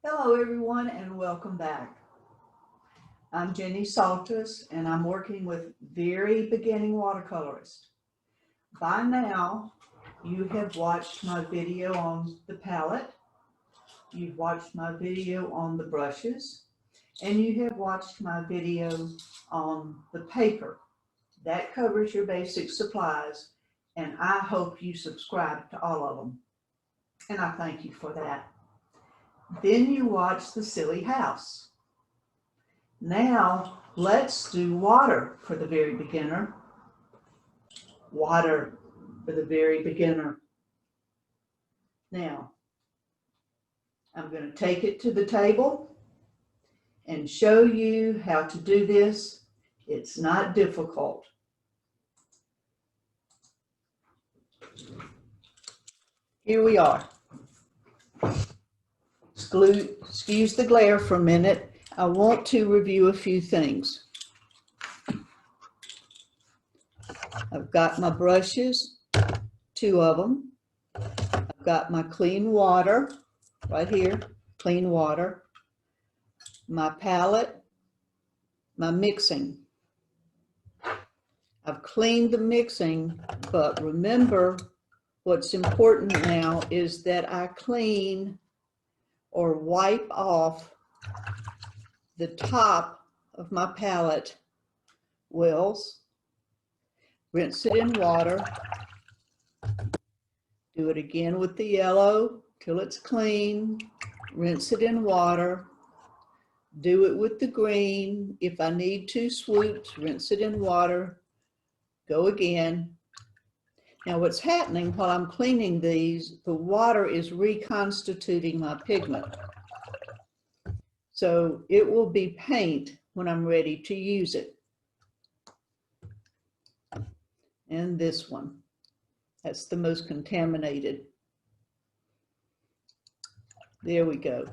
Hello everyone and welcome back. I'm Jennie and I'm working with very beginning watercolorist. By now you have watched my video on the palette, you've watched my video on the brushes, and you have watched my video on the paper. That covers your basic supplies, and I hope you subscribe to all of them. And I thank you for that. Then you watch the silly house. Now let's do water for the very beginner. Water for the very beginner. Now, I'm going to take it to the table and show you how to do this. It's not difficult. Here we are. Excuse the glare for a minute. I want to review a few things. I've got my brushes, 2 of them. I've got my clean water right here, clean water. My palette, my mixing. I've cleaned the mixing, but remember what's important now is that I clean or wipe off the top of my palette wells, rinse it in water, do it again with the yellow till it's clean, rinse it in water, do it with the green. If I need 2 swoops, rinse it in water, go again. Now what's happening while I'm cleaning these, the water is reconstituting my pigment. So it will be paint when I'm ready to use it. And this one, that's the most contaminated. There we go.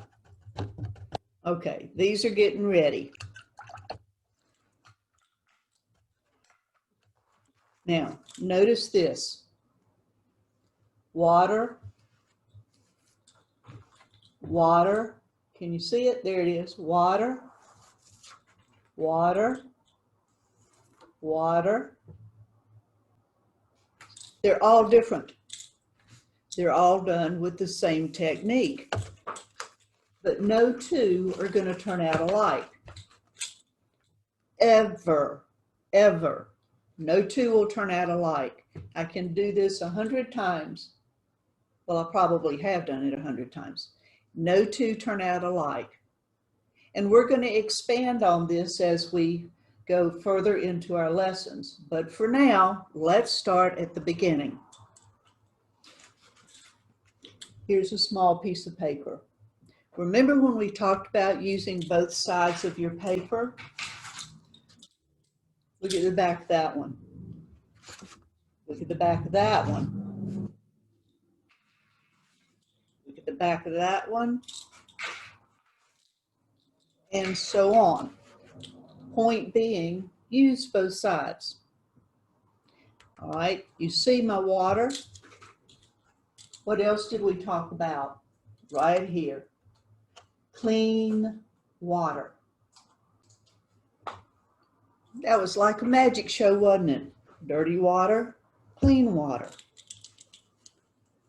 Okay, these are getting ready. Now, notice this. Water, water. Can you see it? There it is. Water, water, water. They're all different. They're all done with the same technique. But no 2 are going to turn out alike. Ever, ever. No 2 will turn out alike. I can do this 100 times. Well, I probably have done it 100 times. No 2 turn out alike. And we're going to expand on this as we go further into our lessons. But for now, let's start at the beginning. Here's a small piece of paper. Remember when we talked about using both sides of your paper? Look at the back of that one. Look at the back of that one. Look at the back of that one. And so on. Point being, use both sides. All right, you see my water? What else did we talk about? Right here. Clean water. That was like a magic show, wasn't it? Dirty water, clean water.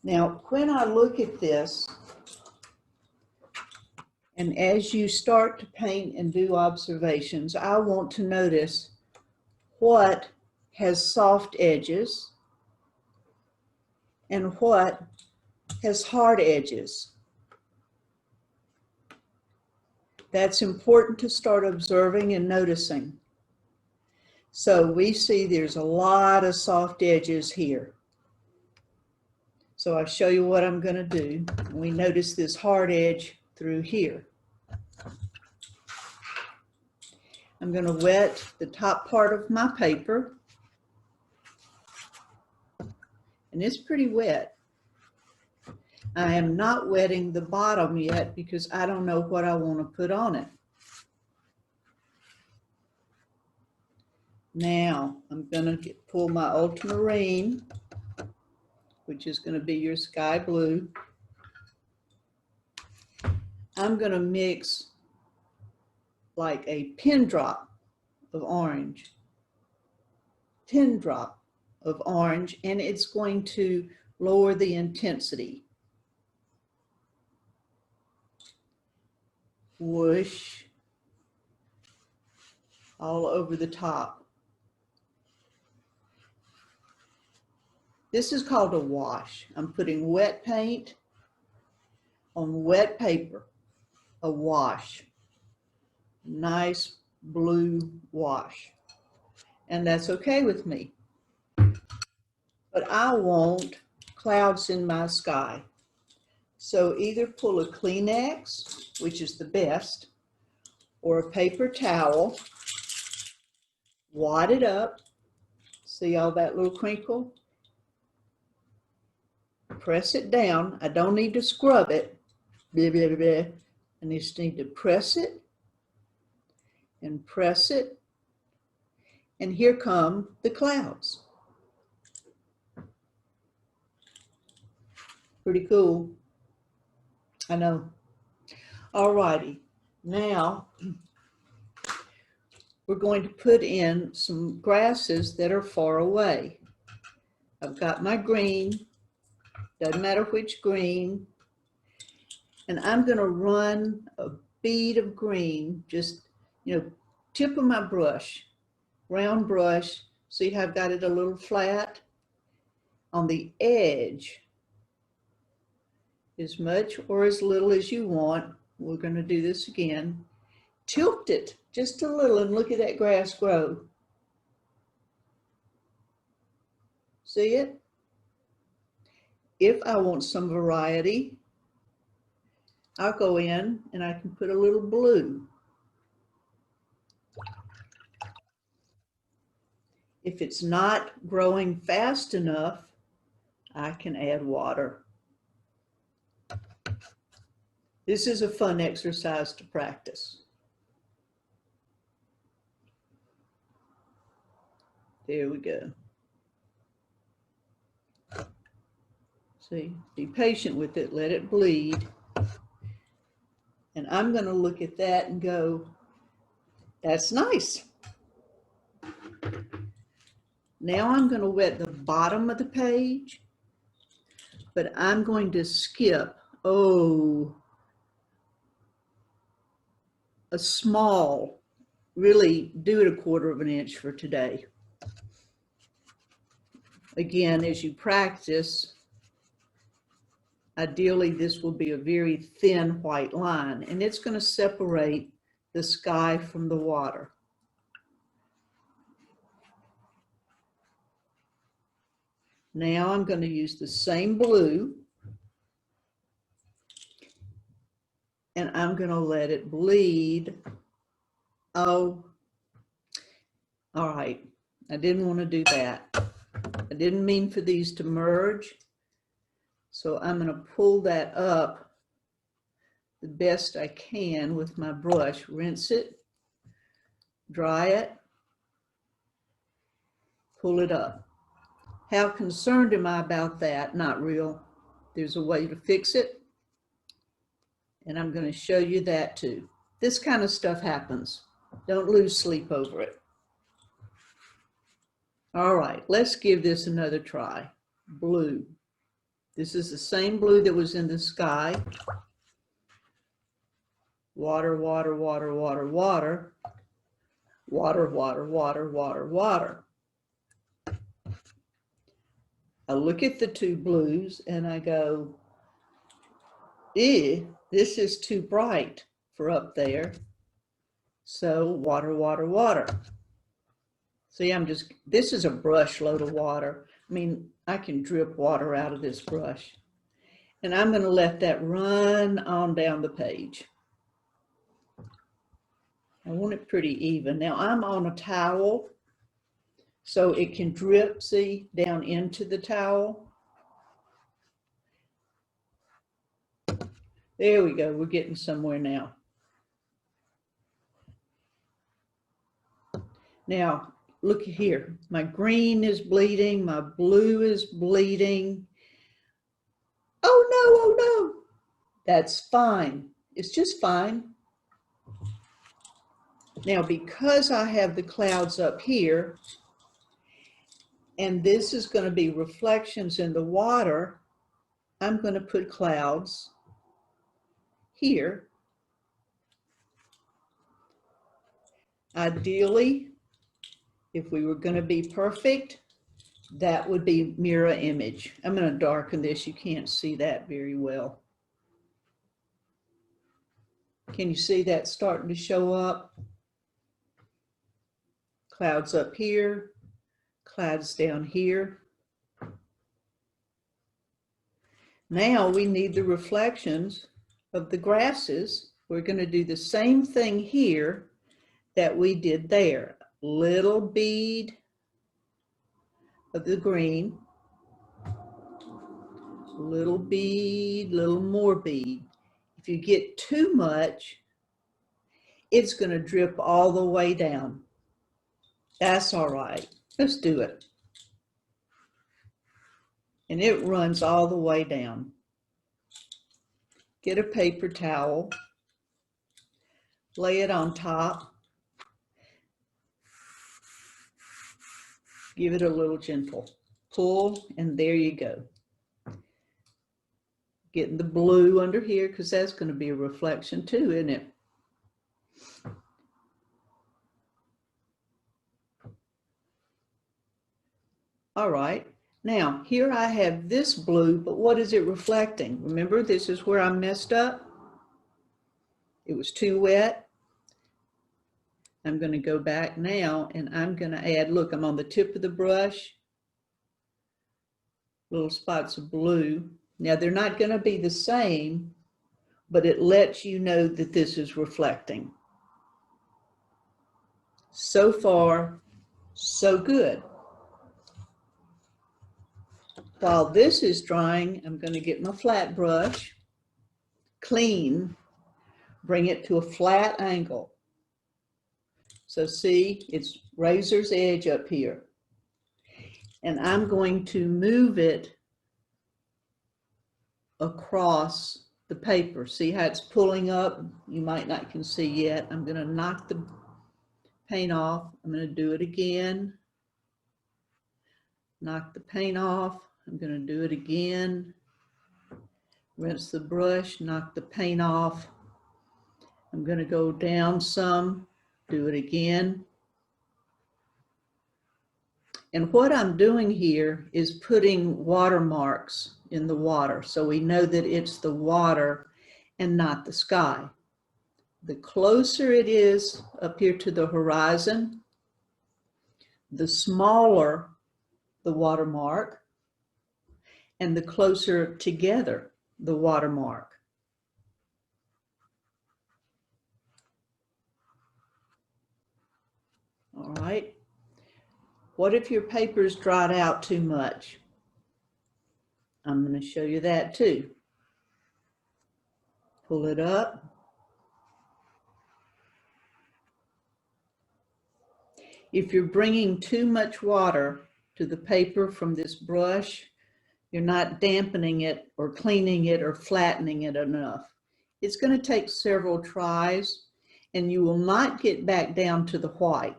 Now, when I look at this, and as you start to paint and do observations, I want to notice what has soft edges and what has hard edges. That's important to start observing and noticing. So we see there's a lot of soft edges here. So I'll show you what I'm going to do. We notice this hard edge through here. I'm going to wet the top part of my paper. And it's pretty wet. I am not wetting the bottom yet because I don't know what I want to put on it. Now I'm going to pull my ultramarine, which is going to be your sky blue. I'm going to mix like a pin drop of orange, pin drop of orange, and it's going to lower the intensity. Whoosh, all over the top. This is called a wash. I'm putting wet paint on wet paper, a wash. Nice blue wash. And that's okay with me. But I want clouds in my sky. So either pull a Kleenex, which is the best, or a paper towel, wad it up. See all that little crinkle? Press it down. I don't need to scrub it. Blah, blah, blah, blah. I just need to press it and press it. And here come the clouds. Pretty cool. I know. All righty. Now we're going to put in some grasses that are far away. I've got my green. Doesn't matter which green. And I'm going to run a bead of green, just, tip of my brush, round brush. See how I've got it a little flat? On the edge, as much or as little as you want. We're going to do this again. Tilt it just a little and look at that grass grow. See it? If I want some variety, I'll go in and I can put a little blue. If it's not growing fast enough, I can add water. This is a fun exercise to practice. There we go. See, be patient with it, let it bleed. And I'm going to look at that and go, that's nice. Now I'm going to wet the bottom of the page, but I'm going to skip, a small, really do it 1/4 of an inch for today. Again, as you practice, ideally this will be a very thin white line, and it's going to separate the sky from the water. Now I'm going to use the same blue, and I'm going to let it bleed. Oh, all right. I didn't want to do that. I didn't mean for these to merge. So I'm going to pull that up the best I can with my brush. Rinse it, dry it, pull it up. How concerned am I about that? Not real. There's a way to fix it. And I'm going to show you that too. This kind of stuff happens. Don't lose sleep over it. All right, let's give this another try. Blue. This is the same blue that was in the sky. Water, water, water, water, water. Water, water, water, water, water. I look at the two blues and I go, this is too bright for up there. So water, water, water. See, this is a brush load of water. I mean, I can drip water out of this brush. And I'm going to let that run on down the page. I want it pretty even. Now I'm on a towel, so it can drip, see, down into the towel. There we go. We're getting somewhere now. Now, look here. My green is bleeding. My blue is bleeding. Oh, no, oh, no. That's fine. It's just fine. Now, because I have the clouds up here, and this is going to be reflections in the water, I'm going to put clouds here. Ideally, if we were going to be perfect, that would be mirror image. I'm going to darken this. You can't see that very well. Can you see that starting to show up? Clouds up here, clouds down here. Now we need the reflections of the grasses. We're going to do the same thing here that we did there. Little bead of the green, little bead, little more bead. If you get too much, it's going to drip all the way down. That's all right. Let's do it. And it runs all the way down. Get a paper towel, lay it on top, give it a little gentle pull, and there you go. Getting the blue under here, because that's going to be a reflection too, isn't it? All right, now here I have this blue, but what is it reflecting? Remember, this is where I messed up. It was too wet. I'm going to go back now and I'm going to add, look, I'm on the tip of the brush, little spots of blue. Now they're not going to be the same, but it lets you know that this is reflecting. So far, so good. While this is drying, I'm going to get my flat brush, clean, bring it to a flat angle. So see, it's razor's edge up here. And I'm going to move it across the paper. See how it's pulling up? You might not can see yet. I'm going to knock the paint off. I'm going to do it again. Knock the paint off. I'm going to do it again. Rinse the brush, knock the paint off. I'm going to go down some, do it again. And what I'm doing here is putting watermarks in the water, so we know that it's the water and not the sky. The closer it is up here to the horizon, the smaller the watermark, and the closer together the watermark. All right. What if your paper's dried out too much? I'm going to show you that too. Pull it up. If you're bringing too much water to the paper from this brush, you're not dampening it or cleaning it or flattening it enough. It's going to take several tries and you will not get back down to the white.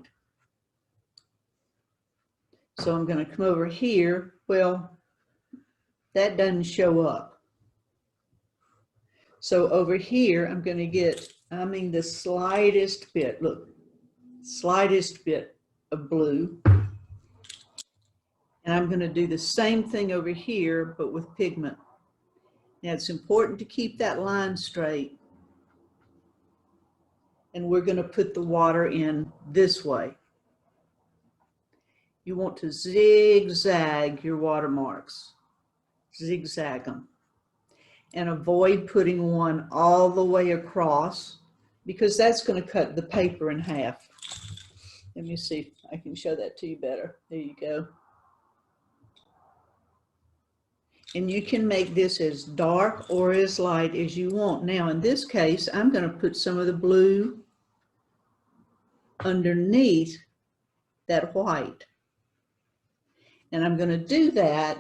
So I'm going to come over here. Well, that doesn't show up. So over here, I'm going to get, the slightest bit, look, slightest bit of blue. And I'm going to do the same thing over here, but with pigment. Now it's important to keep that line straight. And we're going to put the water in this way. You want to zigzag your watermarks. Zigzag them. And avoid putting one all the way across, because that's going to cut the paper in half. Let me see if I can show that to you better. There you go. And you can make this as dark or as light as you want. Now in this case, I'm going to put some of the blue underneath that white. And I'm going to do that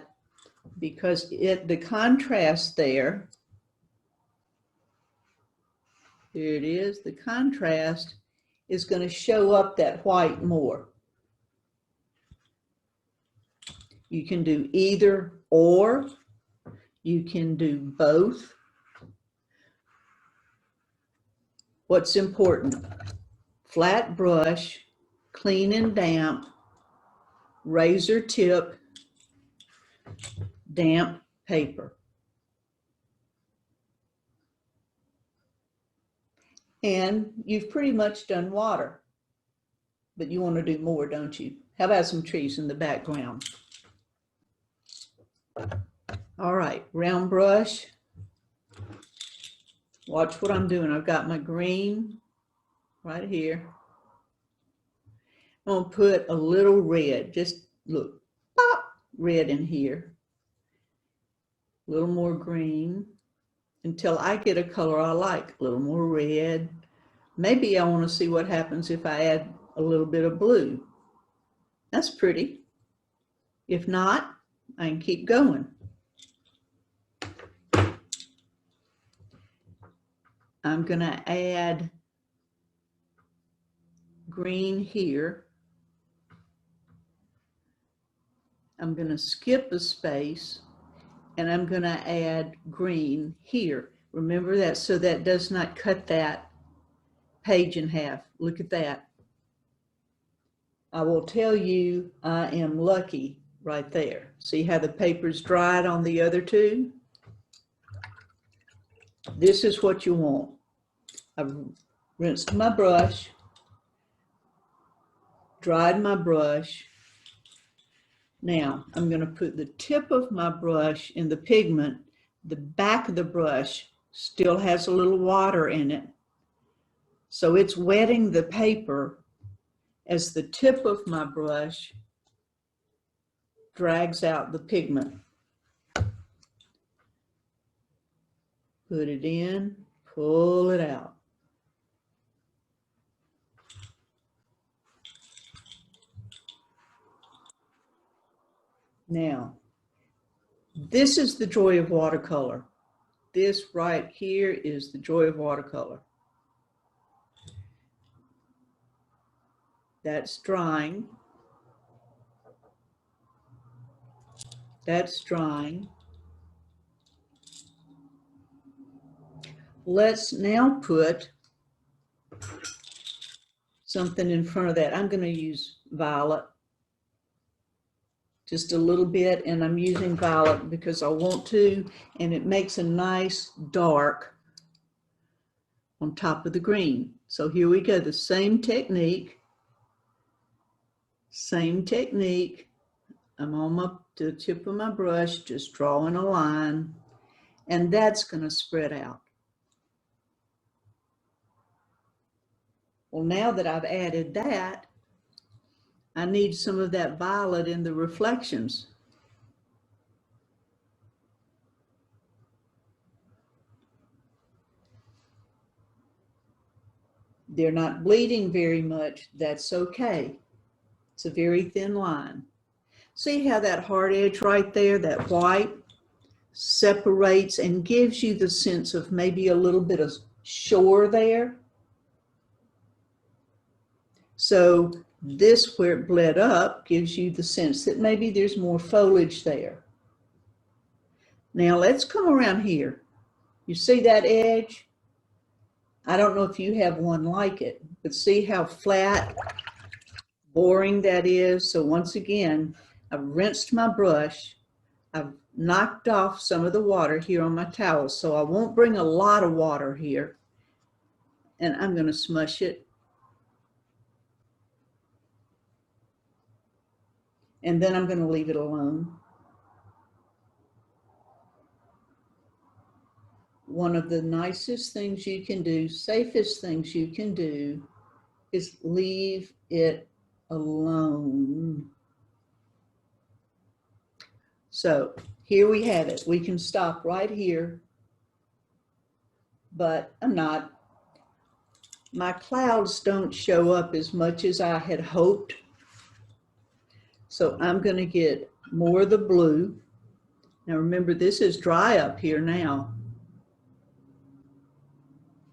because the contrast there Here it is. The contrast is going to show up that white more. You can do either or. You can do both. What's important? Flat brush, clean and damp, razor tip, damp paper. And you've pretty much done water, but you want to do more, don't you? How about some trees in the background? All right, round brush. Watch what I'm doing. I've got my green right here. I'm going to put a little red, just look, pop, red in here. A little more green until I get a color I like. A little more red. Maybe I want to see what happens if I add a little bit of blue. That's pretty. If not, I can keep going. I'm going to add green here. I'm going to skip a space and I'm going to add green here. Remember that, so that does not cut that page in half. Look at that. I will tell you I am lucky right there. See how the paper's dried on the other two? This is what you want. I've rinsed my brush, dried my brush. Now I'm going to put the tip of my brush in the pigment. The back of the brush still has a little water in it. So it's wetting the paper as the tip of my brush drags out the pigment. Put it in, pull it out. Now, this is the joy of watercolor. This right here is the joy of watercolor. That's drying. That's drying. Let's now put something in front of that. I'm going to use violet. Just a little bit, and I'm using violet because I want to, and it makes a nice dark on top of the green. So here we go, the same technique. Same technique. I'm on the tip of my brush, just drawing a line, and that's going to spread out. Well, now that I've added that, I need some of that violet in the reflections. They're not bleeding very much. That's okay. It's a very thin line. See how that hard edge right there, that white, separates and gives you the sense of maybe a little bit of shore there? So this, where it bled up, gives you the sense that maybe there's more foliage there. Now let's come around here. You see that edge? I don't know if you have one like it, but see how flat, boring that is? So once again, I've rinsed my brush. I've knocked off some of the water here on my towel, so I won't bring a lot of water here. And I'm going to smush it. And then I'm going to leave it alone. One of the nicest things you can do, safest things you can do, is leave it alone. So here we have it. We can stop right here, but I'm not. My clouds don't show up as much as I had hoped. So I'm going to get more of the blue. Now remember, this is dry up here now.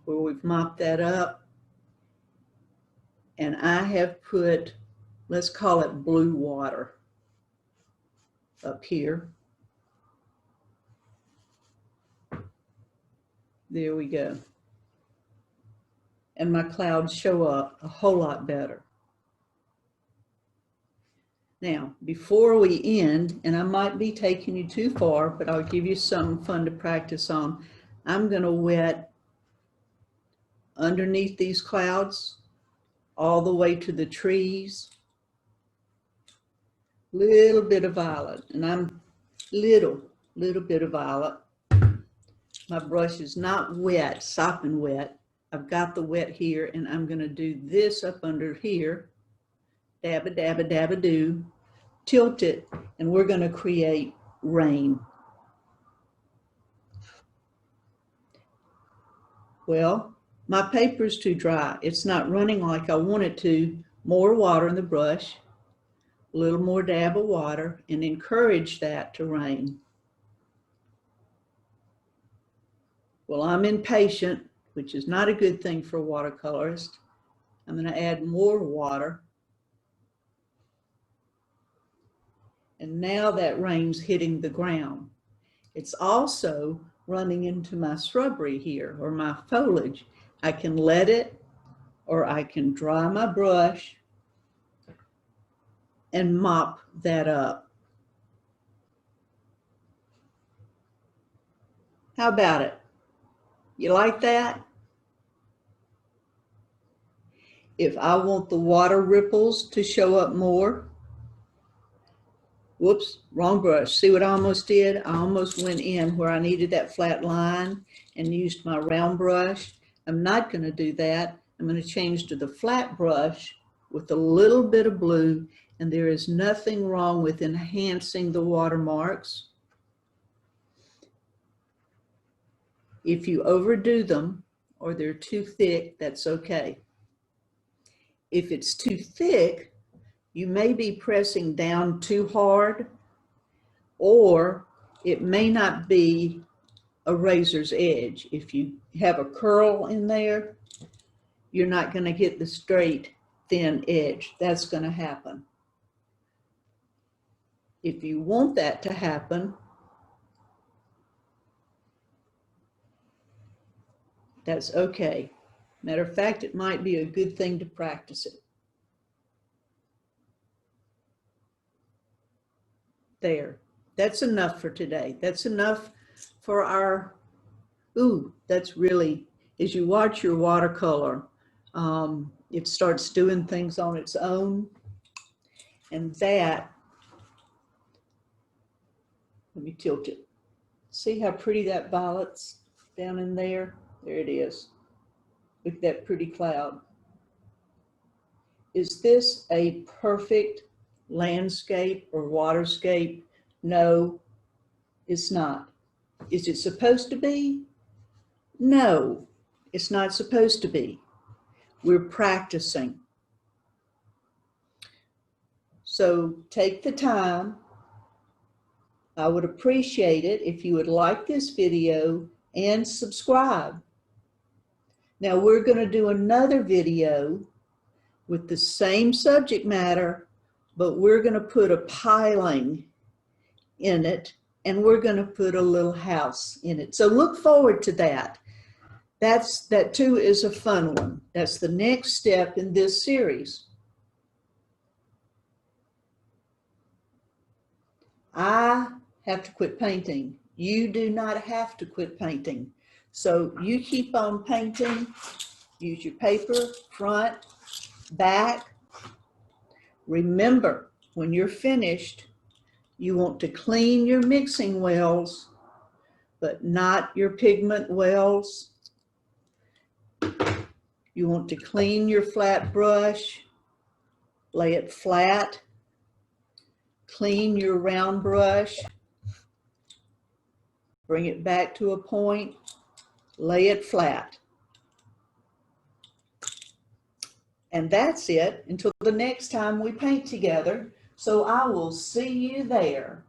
where we've mopped that up. And I have put, let's call it blue water up here. There we go. And my clouds show up a whole lot better. Now, before we end, and I might be taking you too far, but I'll give you something fun to practice on. I'm going to wet underneath these clouds all the way to the trees. Little bit of violet, and I'm little bit of violet. My brush is not wet, sopping wet. I've got the wet here, and I'm going to do this up under here. Dab a dab a dab a do, tilt it, and we're going to create rain. Well, my paper's too dry. It's not running like I want it to. More water in the brush, a little more dab of water, and encourage that to rain. Well, I'm impatient, which is not a good thing for a watercolorist. I'm going to add more water. And now that rain's hitting the ground. It's also running into my shrubbery here, or my foliage. I can let it, or I can dry my brush and mop that up. How about it? You like that? If I want the water ripples to show up more, whoops, wrong brush. See what I almost did? I almost went in where I needed that flat line and used my round brush. I'm not going to do that. I'm going to change to the flat brush with a little bit of blue, and there is nothing wrong with enhancing the watermarks. If you overdo them or they're too thick, that's okay. If it's too thick, you may be pressing down too hard, or it may not be a razor's edge. If you have a curl in there, you're not going to get the straight, thin edge. That's going to happen. If you want that to happen, that's okay. Matter of fact, it might be a good thing to practice it. There. That's enough for today. That's enough for our, ooh, that's really, as you watch your watercolor, it starts doing things on its own. And that, let me tilt it. See how pretty that violet's down in there? There it is. Look at that pretty cloud. Is this a perfect landscape or waterscape? No, it's not. Is it supposed to be? No, it's not supposed to be. We're practicing. So take the time. I would appreciate it if you would like this video and subscribe. Now we're going to do another video with the same subject matter, but we're going to put a piling in it, and we're going to put a little house in it. So look forward to that. That too is a fun one. That's the next step in this series. I have to quit painting. You do not have to quit painting. So you keep on painting. Use your paper, front, back. Remember, when you're finished, you want to clean your mixing wells, but not your pigment wells. You want to clean your flat brush, lay it flat. Clean your round brush, bring it back to a point, lay it flat. And that's it until the next time we paint together. So I will see you there.